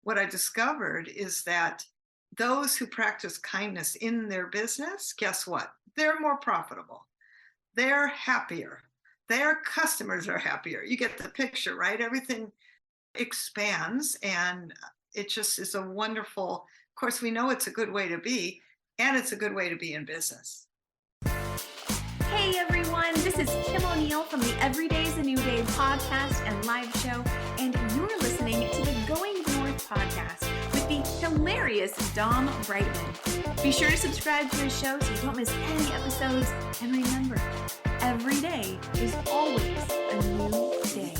what I discovered is that those who practice kindness in their business, guess what? They're more profitable. They're happier. Their customers are happier. You get the picture, right? Everything expands, and it just is a wonderful, of course, we know it's a good way to be, and it's a good way to be in business. Hey everyone, this is Kim O'Neill from the Every Day is a New Day podcast and live show, and you're listening to the Going North podcast with the hilarious Dom Brightmon. Be sure to subscribe to his show so you don't miss any episodes, and remember, every day is always a new day.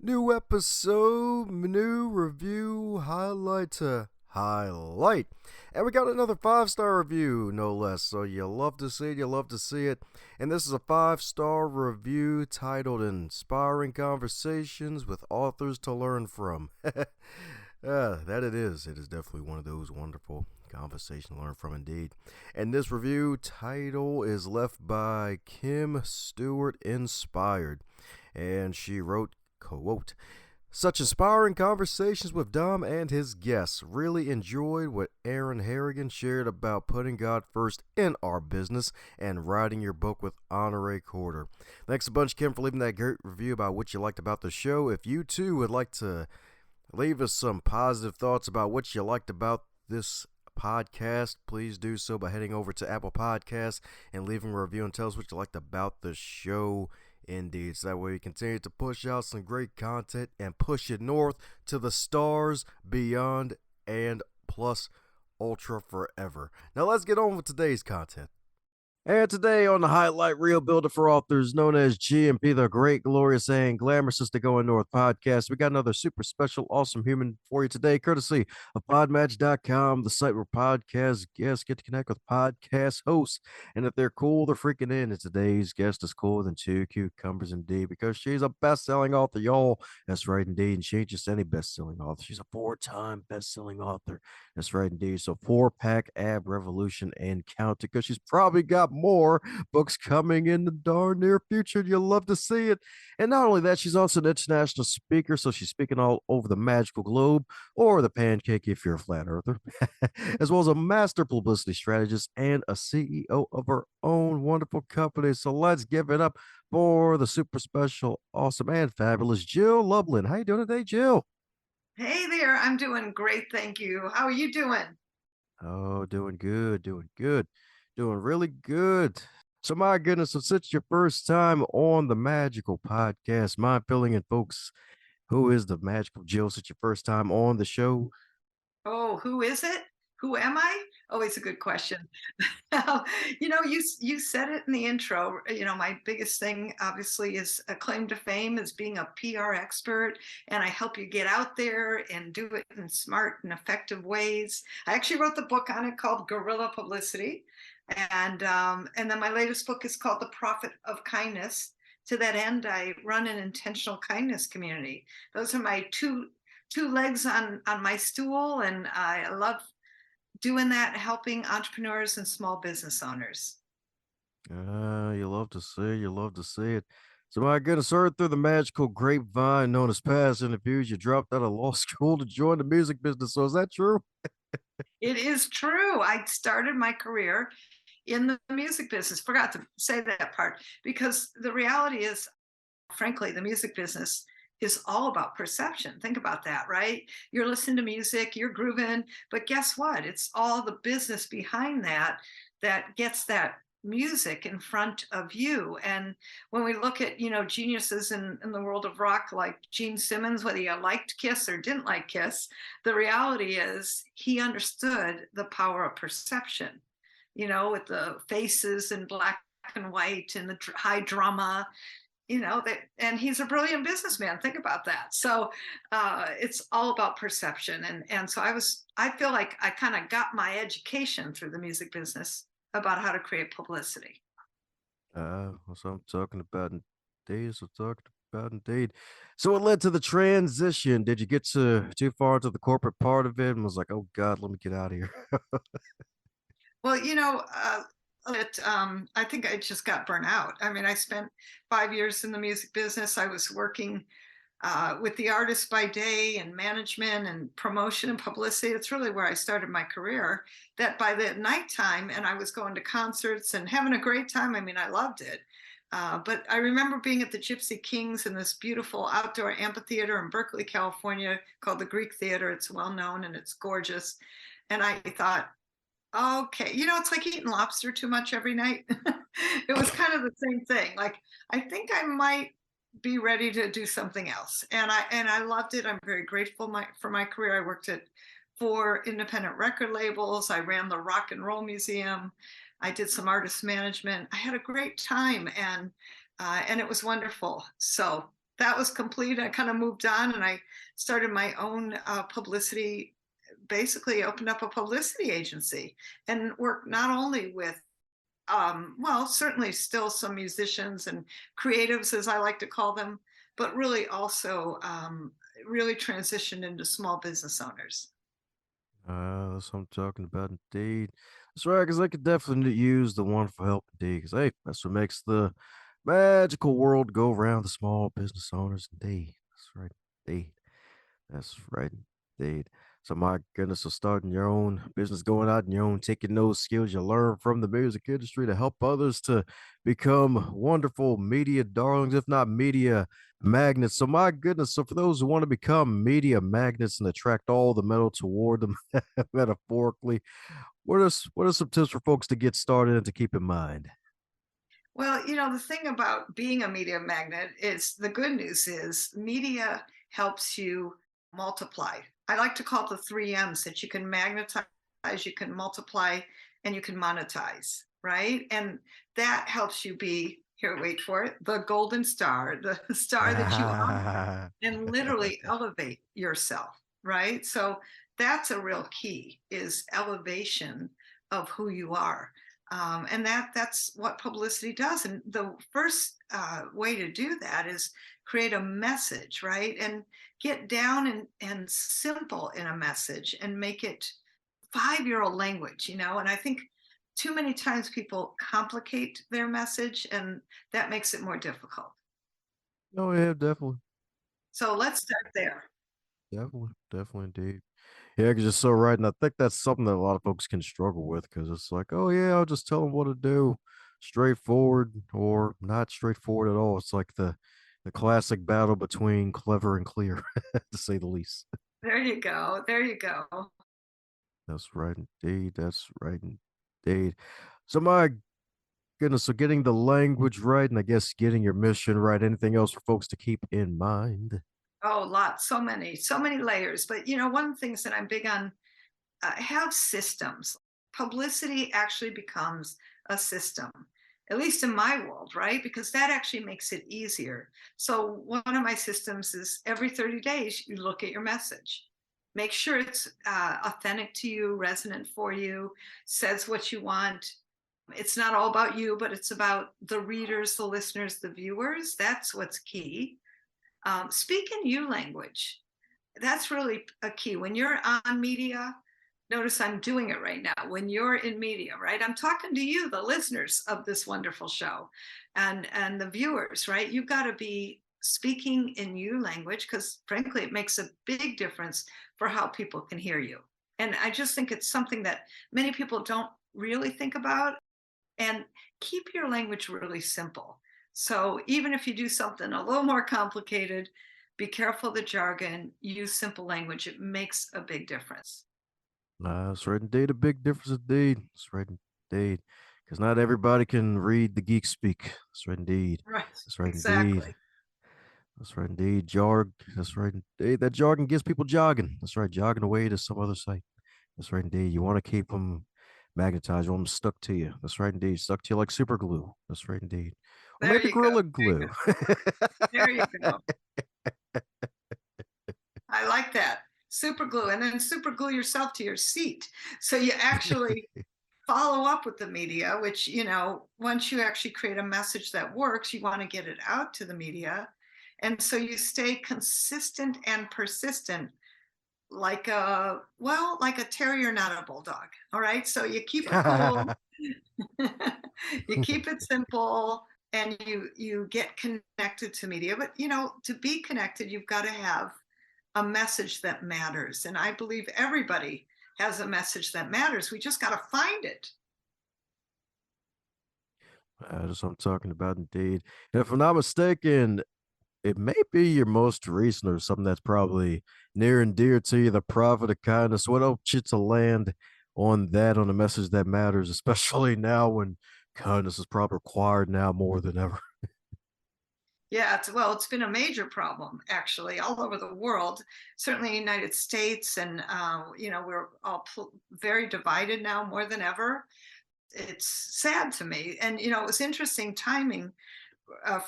New episode, new review, highlight to highlight. And we got another 5-star review, no less. So you love to see it, you love to see it. And this is a 5-star review titled Inspiring Conversations with Authors to Learn From. That it is. It is definitely one of those wonderful conversations to learn from indeed. And this review title is left by Kim Stewart Inspired. And she wrote, quote, "Such inspiring conversations with Dom and his guests. Really enjoyed what Aaron Harrigan shared about putting God first in our business and writing your book with Honoré Corder." Thanks a bunch, Kim, for leaving that great review about what you liked about the show. If you too would like to leave us some positive thoughts about what you liked about this podcast, please do so by heading over to Apple Podcasts and leaving a review and tell us what you liked about the show. Indeed, so that way we continue to push out some great content and push it north to the stars, beyond, and plus ultra forever. Now let's get on with today's content. And today on the Highlight Reel Builder for Authors, known as GMP, the Great, Glorious, and Glamorous is the Going North podcast, we got another super special, awesome human for you today, courtesy of podmatch.com, the site where podcast guests get to connect with podcast hosts. And if they're cool, they're freaking in. And today's guest is cooler than two cucumbers indeed, because she's a best-selling author, y'all. That's right, indeed. And she ain't just any best-selling author. She's a 4-time best-selling author. That's right, indeed. So 4-pack ab revolution and count it, because she's probably got more books coming in the darn near future. You'll love to see it. And not only that, she's also an international speaker, so she's speaking all over the magical globe, or the pancake if you're a flat earther, as well as a master publicity strategist and a CEO of her own wonderful company. So let's give it up for the super special, awesome, and fabulous Jill Lublin. How you doing today, Jill? Hey there, I'm doing great, thank you. How are you doing? Oh, doing good, doing really good. So, my goodness, so since your first time on the Magical Podcast, mind filling in, folks, who is the Magical Jill? Since your first time on the show? Oh, who is it? Who am I? Always a good question. You said it in the intro. My biggest thing, obviously, is a claim to fame is being a PR expert, and I help you get out there and do it in smart and effective ways. I actually wrote the book on it called Guerrilla Publicity, and then my latest book is called The Profit of Kindness. To that end, I run an intentional kindness community. Those are my two legs on my stool, and I love doing that, helping entrepreneurs and small business owners. You love to see, you love to see it. So, my goodness, heard through the magical grapevine known as past interviews, you dropped out of law school to join the music business. So, is that true? It is true. I started my career in the music business. Forgot to say that part, because the reality is, frankly, the music business is all about perception. Think about that, right? You're listening to music, you're grooving, but guess what? It's all the business behind that that gets that music in front of you. And when we look at, geniuses in the world of rock, like Gene Simmons, whether you liked Kiss or didn't like Kiss, the reality is he understood the power of perception, with the faces and black and white and the high drama, and he's a brilliant businessman. Think about that. So it's all about perception. And so I feel like I kind of got my education through the music business about how to create publicity. That's what I'm talking about indeed. So talking about indeed. So what led to the transition? Did you get too far into the corporate part of it and was like, oh God, let me get out of here? Well, I think I just got burnt out. I mean, I spent 5 years in the music business. I was working with the artists by day and management and promotion and publicity. It's really where I started my career. That by the nighttime, and I was going to concerts and having a great time. I mean, I loved it. But I remember being at the Gypsy Kings in this beautiful outdoor amphitheater in Berkeley, California, called the Greek Theater. It's well known and it's gorgeous. And I thought, okay, it's like eating lobster too much every night. It was kind of the same thing. Like, I think I might be ready to do something else. And I loved it. I'm very grateful for my career. I worked at 4 independent record labels. I ran the Rock and Roll Museum. I did some artist management. I had a great time, and it was wonderful. So that was complete. I kind of moved on, and I started my own publicity. Basically, opened up a publicity agency and worked not only with well, certainly still some musicians and creatives, as I like to call them, but really also really transitioned into small business owners. That's what I'm talking about, indeed. That's right, because I could definitely use the wonderful help, indeed. Because hey, that's what makes the magical world go round. The small business owners, indeed. That's right, indeed. That's right, indeed. So my goodness, so starting your own business, going out on your own, taking those skills you learn from the music industry to help others to become wonderful media darlings, if not media magnets. So my goodness, so for those who want to become media magnets and attract all the metal toward them, metaphorically, what are some tips for folks to get started and to keep in mind? Well, the thing about being a media magnet is the good news is media helps you multiply. I like to call it the 3 M's, that you can magnetize, you can multiply, and you can monetize, right? And that helps you be, here, wait for it, the golden star, the star that you are, and literally elevate yourself, right? So that's a real key, is elevation of who you are. And that's what publicity does. And the first way to do that is create a message, right? And get down and simple in a message and make it 5-year-old language, And I think too many times people complicate their message, and that makes it more difficult. Oh yeah, definitely, So let's start there. definitely, definitely, indeed. Yeah, 'cause you're so right, and I think that's something that a lot of folks can struggle with because it's like, oh yeah, I'll just tell them what to do, straightforward or not straightforward at all. It's like the classic battle between clever and clear, to say the least. There you go. There you go. That's right, indeed. That's right, indeed. So my goodness, so getting the language right, and I guess getting your mission right. Anything else for folks to keep in mind? Oh, lots, so many layers. But one of the things that I'm big on, have systems. Publicity actually becomes a system, at least in my world, right? Because that actually makes it easier. So one of my systems is every 30 days, you look at your message. Make sure it's authentic to you, resonant for you, says what you want. It's not all about you, but it's about the readers, the listeners, the viewers. That's what's key. Speak in you language. That's really a key. When you're on media, notice I'm doing it right now. When you're in media, right? I'm talking to you, the listeners of this wonderful show, and the viewers, right? You've got to be speaking in you language, because frankly, it makes a big difference for how people can hear you. And I just think it's something that many people don't really think about. And keep your language really simple. So even if you do something a little more complicated, be careful of the jargon, use simple language. It makes a big difference. That's right, indeed. A big difference, indeed. That's right, indeed. Because not everybody can read the geek speak. That's right, indeed. Right. That's right, indeed. Exactly. That's right, indeed. That's right, indeed. That jargon gets people jogging. That's right, jogging away to some other site. That's right, indeed. You want to keep them magnetized. You want them stuck to you. That's right, indeed. Stuck to you like super glue. That's right, indeed. Or There maybe you go. Gorilla There you Glue. go. There you go. I like that. Super glue. And then super glue yourself to your seat. So you actually follow up with the media, which, once you actually create a message that works, you want to get it out to the media. And so you stay consistent and persistent, like a terrier, not a bulldog. All right. So you keep it cool, you keep it simple, and you get connected to media. But to be connected, you've got to have a message that matters. And I believe everybody has a message that matters. We just got to find it. That's what I'm talking about, indeed. And if I'm not mistaken, it may be your most recent or something that's probably near and dear to you, the profit of kindness. What helped you to land on that, on a message that matters, especially now when kindness is probably required now more than ever? Yeah, it's been a major problem actually all over the world, certainly in the United States, and we're all very divided now more than ever. It's sad to me, and it was interesting timing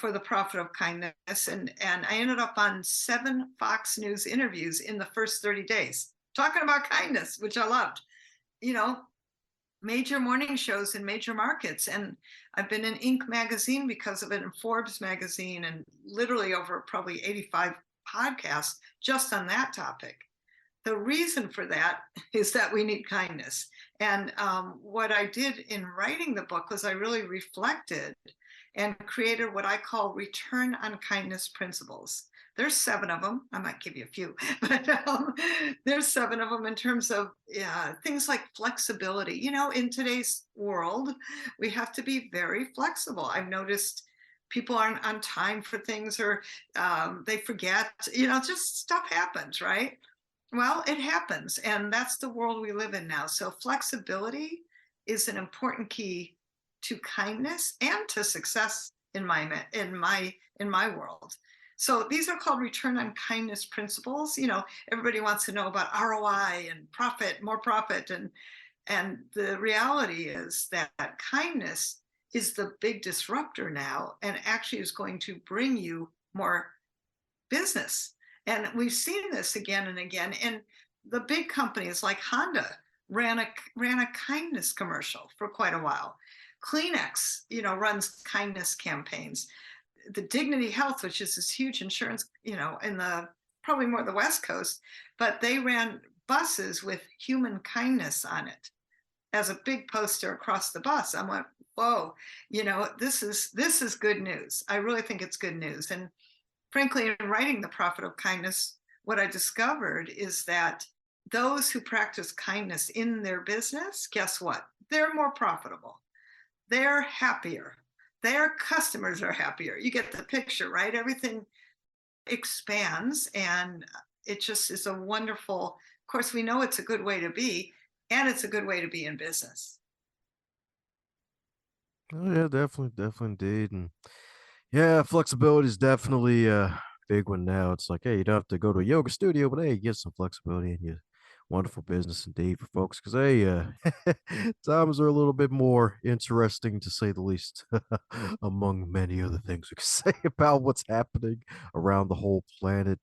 for the profit of kindness, and I ended up on 7 Fox News interviews in the first 30 days talking about kindness, which I loved. You know, major morning shows in major markets, and I've been in Inc. magazine because of it, and Forbes magazine, and literally over probably 85 podcasts just on that topic. The reason for that is that we need kindness. And what I did in writing the book was I really reflected and created what I call return on kindness principles. There's 7 of them. I might give you a few, but there's 7 of them in terms of things like flexibility. In today's world, we have to be very flexible. I've noticed people aren't on time for things, or they forget, just stuff happens, right? Well, it happens, and that's the world we live in now. So flexibility is an important key to kindness and to success in my world. So these are called return on kindness principles. Everybody wants to know about ROI and profit, more profit, and the reality is that kindness is the big disruptor now, and actually is going to bring you more business. And we've seen this again and again. And the big companies like Honda ran a kindness commercial for quite a while. Kleenex, runs kindness campaigns. The Dignity Health, which is this huge insurance, in the probably more the West Coast, but they ran buses with human kindness on it as a big poster across the bus. I went, whoa, this is good news. I really think it's good news. And frankly, in writing The Profit of Kindness, what I discovered is that those who practice kindness in their business, guess what? They're more profitable. They're happier. Their customers are happier. You get the picture, right? Everything expands, and it just is a wonderful, of course, we know it's a good way to be, and it's a good way to be in business. Oh yeah, definitely, definitely, indeed. And yeah, flexibility is definitely a big one now. It's like, hey, you don't have to go to a yoga studio, but hey, you get some flexibility in your wonderful business indeed for folks. Because hey, times are a little bit more interesting to say the least, among many other things we could say about what's happening around the whole planet.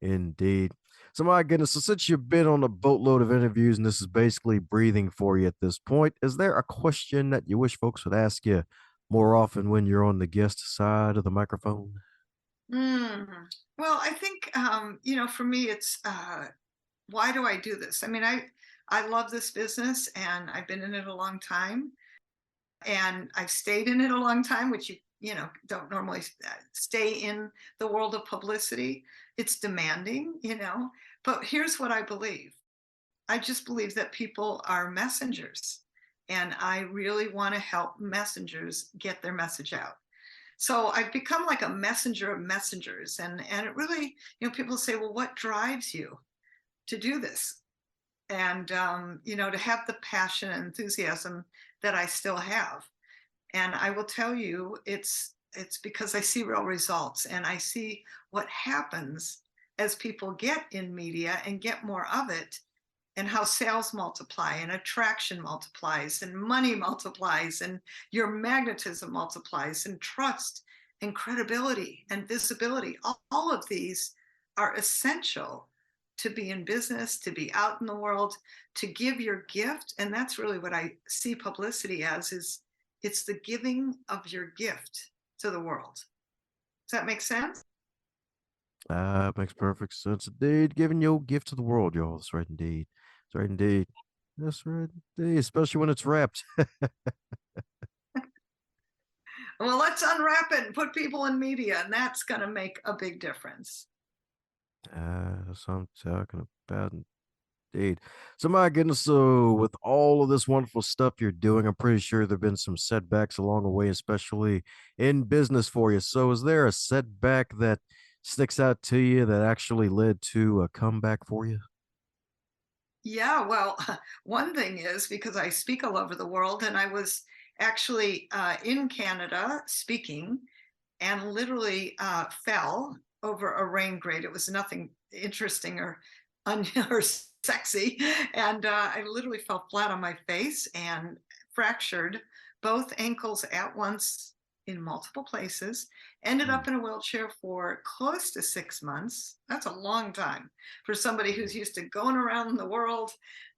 Indeed. So my goodness, so since you've been on a boatload of interviews and this is basically breathing for you at this point, is there a question that you wish folks would ask you more often when you're on the guest side of the microphone? Mm. Well, I think, for me, it's why do I do this? I mean, I love this business, and I've been in it a long time, and I've stayed in it a long time, which you don't normally stay in the world of publicity. It's demanding, but here's what I believe. I just believe that people are messengers, and I really want to help messengers get their message out. So I've become like a messenger of messengers, and it really, people say, well, what drives you to do this? And to have the passion and enthusiasm that I still have. And I will tell you, it's because I see real results, and I see what happens as people get in media and get more of it, and how sales multiply, and attraction multiplies, and money multiplies, and your magnetism multiplies, and trust and credibility and visibility. All of these are essential to be in business, to be out in the world, to give your gift. And that's really what I see publicity as, is it's the giving of your gift to the world. Does that make sense? Makes perfect sense indeed. Giving your gift to the world, y'all. That's right indeed. That's right indeed. That's right indeed. Especially when it's wrapped. Well, let's unwrap it and put people in media, and that's going to make a big difference. That's what I'm talking about indeed. So my goodness, so with all of this wonderful stuff you're doing, I'm pretty sure there've been some setbacks along the way, especially in business for you. So is there a setback that sticks out to you that actually led to a comeback for you? Yeah, well, one thing is because I speak all over the world, and I was actually in Canada speaking and literally fell over a rain grate. It was nothing interesting or or sexy, and I literally fell flat on my face and fractured both ankles at once in multiple places. Ended Mm, up in a wheelchair for close to 6 months. That's a long time for somebody mm, who's used to going around the world.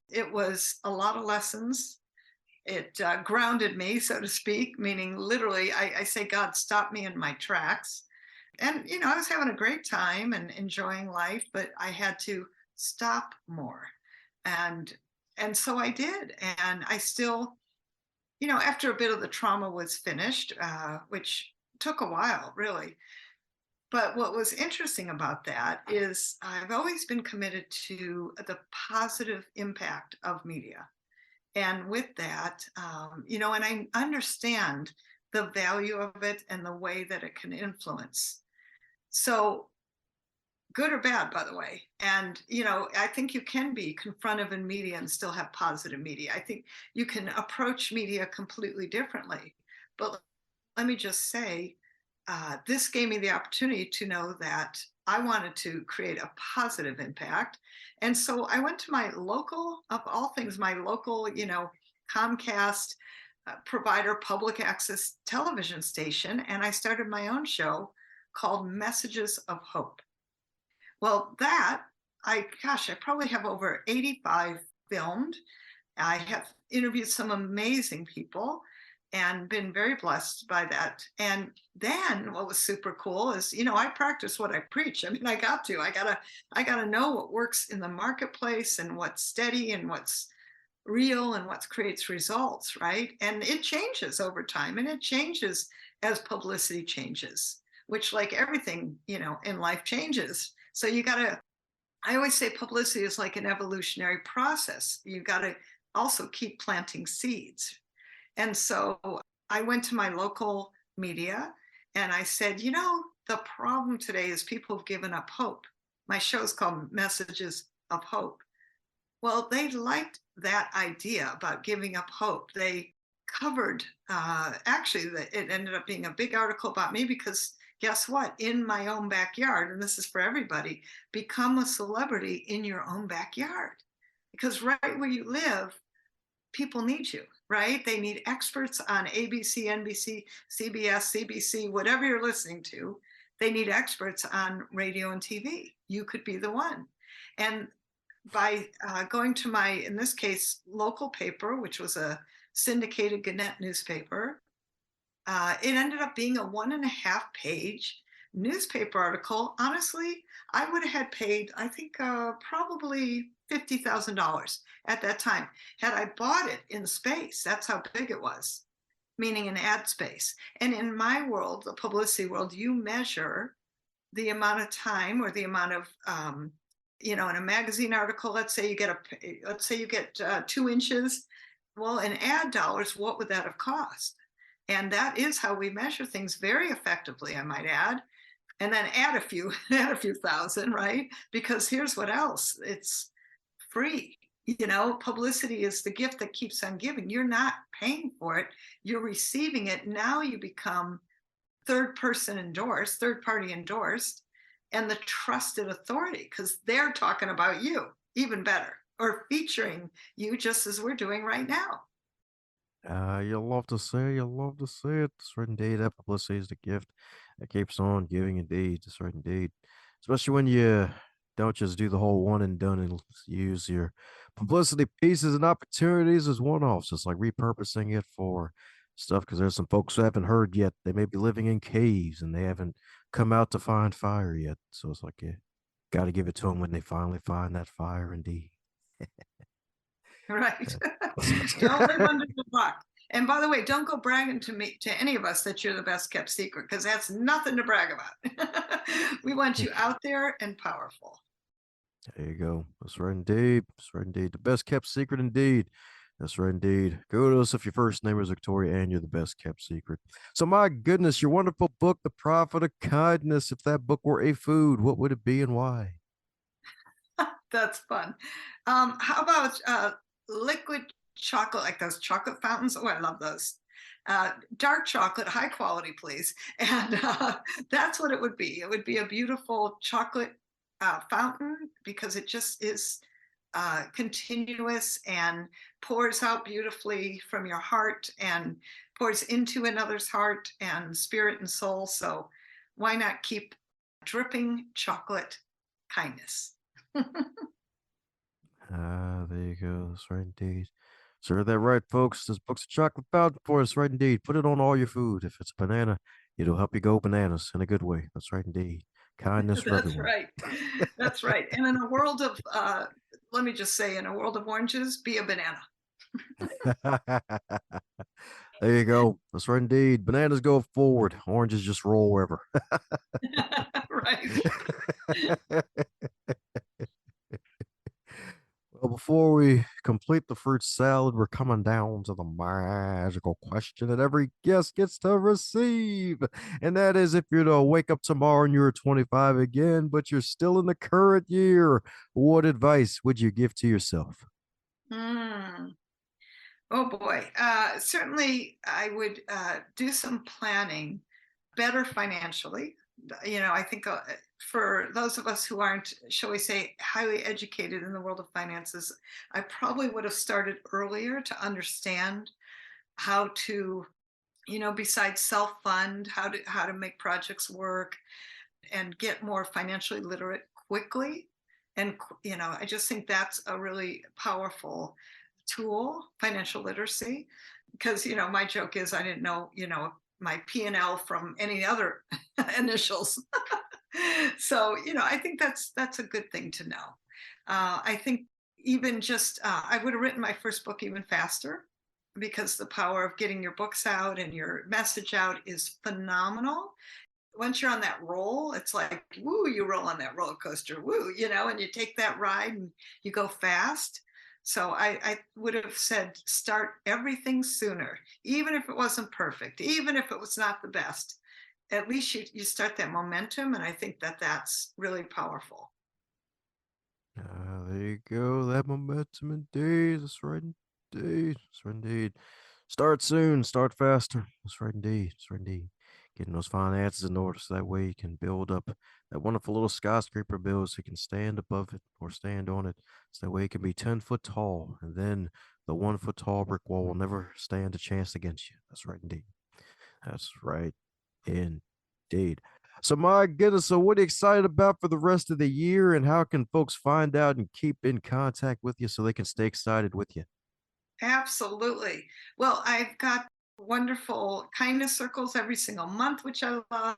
It was a lot of lessons. It grounded me, so to speak, meaning literally, I say, God, stop me in my tracks. And, I was having a great time and enjoying life, but I had to stop more. And, and so I did. And I still, after a bit of the trauma was finished, which took a while, really. But what was interesting about that is I've always been committed to the positive impact of media, and with that, and I understand the value of it and the way that it can influence. So, good or bad, by the way. And, I think you can be confrontive in media and still have positive media. I think you can approach media completely differently. But let me just say, this gave me the opportunity to know that I wanted to create a positive impact. And so I went to my local, of all things, my local, Comcast provider public access television station, and I started my own show called Messages of Hope. Well, I probably have over 85 filmed. I have interviewed some amazing people and been very blessed by that. And then what was super cool is, I practice what I preach. I mean, I gotta know what works in the marketplace and what's steady and what's real and what creates results, right? And it changes over time, and it changes as publicity changes, which, like everything, in life, changes. So I always say publicity is like an evolutionary process. You got to also keep planting seeds. And so I went to my local media and I said, the problem today is people have given up hope. My show is called Messages of Hope. Well, they liked that idea about giving up hope. They covered, actually, it ended up being a big article about me because guess what? In my own backyard, and this is for everybody, become a celebrity in your own backyard. Because right where you live, people need you, right? They need experts on ABC, NBC, CBS, CBC, whatever you're listening to. They need experts on radio and TV. You could be the one. And by going to my, in this case, local paper, which was a syndicated Gannett newspaper, it ended up being a 1.5 page newspaper article. Honestly, I would have had paid, I think, probably $50,000 at that time had I bought it in space. That's how big it was, meaning an ad space. And in my world, the publicity world, you measure the amount of time or the amount of in a magazine article, let's say you get 2 inches. Well, in ad dollars, what would that have cost? And that is how we measure things very effectively, I might add. And then add a few, add a few thousand, right? Because here's what else: it's free. Publicity is the gift that keeps on giving. You're not paying for it; you're receiving it. Now you become third party endorsed, and the trusted authority because they're talking about you even better or featuring you just as we're doing right now. You'll love to see it. You'll love to see it. That's right indeed. That publicity is the gift that keeps on giving indeed. That's right indeed. Especially when you don't just do the whole one and done and use your publicity pieces and opportunities as one offs, just like repurposing it for stuff, because there's some folks who haven't heard yet. They may be living in caves and they haven't come out to find fire yet. So it's like, yeah, got to give it to them when they finally find that fire indeed. Right. Don't live under the rock. And by the way, don't go bragging to any of us that you're the best kept secret, because that's nothing to brag about. We want you out there and powerful. There you go. That's right indeed. That's right indeed. The best kept secret indeed. That's right indeed. Go to us if your first name is Victoria and you're the best kept secret. So my goodness, your wonderful book, The Profit of Kindness. If that book were a food, what would it be and why? That's fun. How about liquid chocolate, like those chocolate fountains? Oh, I love those. Dark chocolate, high quality, please. And that's what it would be. It would be a beautiful chocolate fountain, because it just is continuous and pours out beautifully from your heart and pours into another's heart and spirit and soul. So why not keep dripping chocolate kindness? There you go. That's right indeed. So heard that right, folks. This book's a chocolate fountain for us, right indeed. Put it on all your food. If it's a banana, it'll help you go bananas in a good way. That's right indeed. Kindness for That's everyone. right. That's right. And in a world of, let me just say, in a world of oranges, be a banana. There you go. That's right indeed. Bananas go forward. Oranges just roll wherever. Right. Well, before we complete the fruit salad, we're coming down to the magical question that every guest gets to receive. And that is, if you're to wake up tomorrow and you're 25 again, but you're still in the current year, what advice would you give to yourself? Mm. Oh boy. Certainly, I would do some planning better financially. I think for those of us who aren't, shall we say, highly educated in the world of finances, I probably would have started earlier to understand how to, besides self-fund, how to make projects work and get more financially literate quickly. And I just think that's a really powerful tool, financial literacy, because my joke is I didn't know my P&L from any other initials. So I think that's a good thing to know. I think even just I would have written my first book even faster, because the power of getting your books out and your message out is phenomenal. Once you're on that roll, it's like, woo, you roll on that roller coaster, woo, and you take that ride and you go fast. So I would have said, start everything sooner, even if it wasn't perfect, even if it was not the best. At least you start that momentum. And I think that's really powerful. There you go. That momentum indeed. That's right indeed. That's right indeed. Start soon. Start faster. That's right indeed. That's right indeed. Getting those finances in order so that way you can build up that wonderful little skyscraper build so you can stand above it or stand on it. So that way it can be 10 foot tall. And then the 1 foot tall brick wall will never stand a chance against you. That's right indeed. That's right indeed. So my goodness, so what are you excited about for the rest of the year, and how can folks find out and keep in contact with you so they can stay excited with you? Absolutely. Well, I've got wonderful kindness circles every single month, which I love.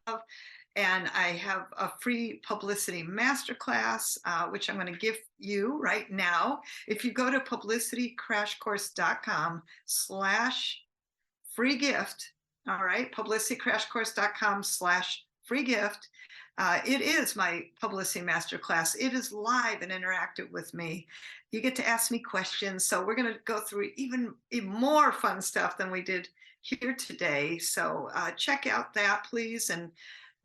And I have a free publicity masterclass, which I'm going to give you right now. If you go to publicitycrashcourse.com/free gift, all right, publicitycrashcourse.com/free gift. It is my publicity masterclass. It is live and interactive with me. You get to ask me questions. So we're going to go through even more fun stuff than we did here today. So check out that, please. And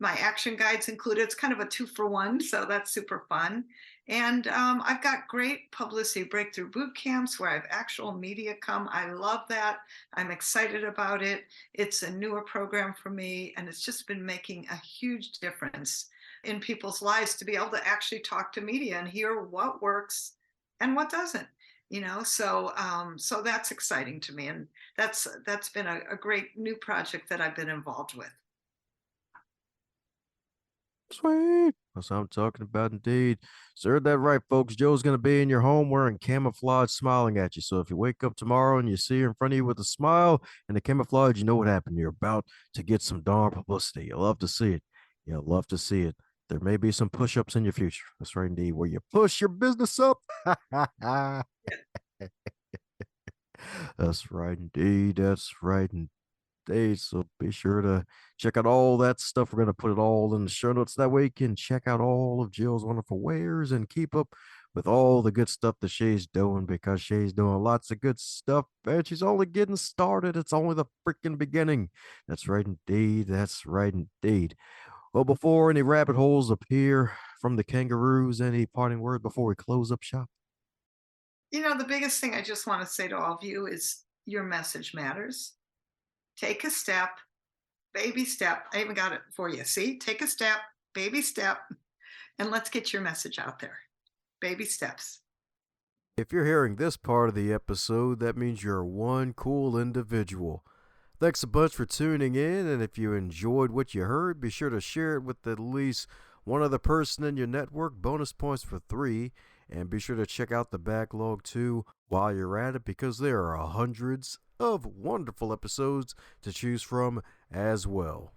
my action guides included. It's kind of a 2-for-1, so that's super fun. And I've got great publicity breakthrough boot camps where I have actual media come. I love that. I'm excited about it. It's a newer program for me, and it's just been making a huge difference in people's lives to be able to actually talk to media and hear what works and what doesn't. So that's exciting to me, and that's been a great new project that I've been involved with. Sweet. That's what I'm talking about indeed. Sir, that right, folks. Joe's going to be in your home wearing camouflage, smiling at you. So if you wake up tomorrow and you see her in front of you with a smile and the camouflage, you know what happened. You're about to get some darn publicity. You love to see it. You love to see it. There may be some push-ups in your future. That's right, indeed, where you push your business up. That's right, indeed. That's right, indeed. So be sure to check out all that stuff. We're going to put it all in the show notes. That way you can check out all of Jill's wonderful wares and keep up with all the good stuff that she's doing, because she's doing lots of good stuff and she's only getting started. It's only the freaking beginning. That's right, indeed. That's right, indeed. Well, before any rabbit holes appear from the kangaroos, any parting word before we close up shop? The biggest thing I just want to say to all of you is your message matters. Take a step, baby step. I even got it for you. See, take a step, baby step, and let's get your message out there. Baby steps. If you're hearing this part of the episode, that means you're one cool individual. Thanks a bunch for tuning in, and if you enjoyed what you heard, be sure to share it with at least one other person in your network. Bonus points for 3. And be sure to check out the backlog too while you're at it, because there are hundreds of wonderful episodes to choose from as well.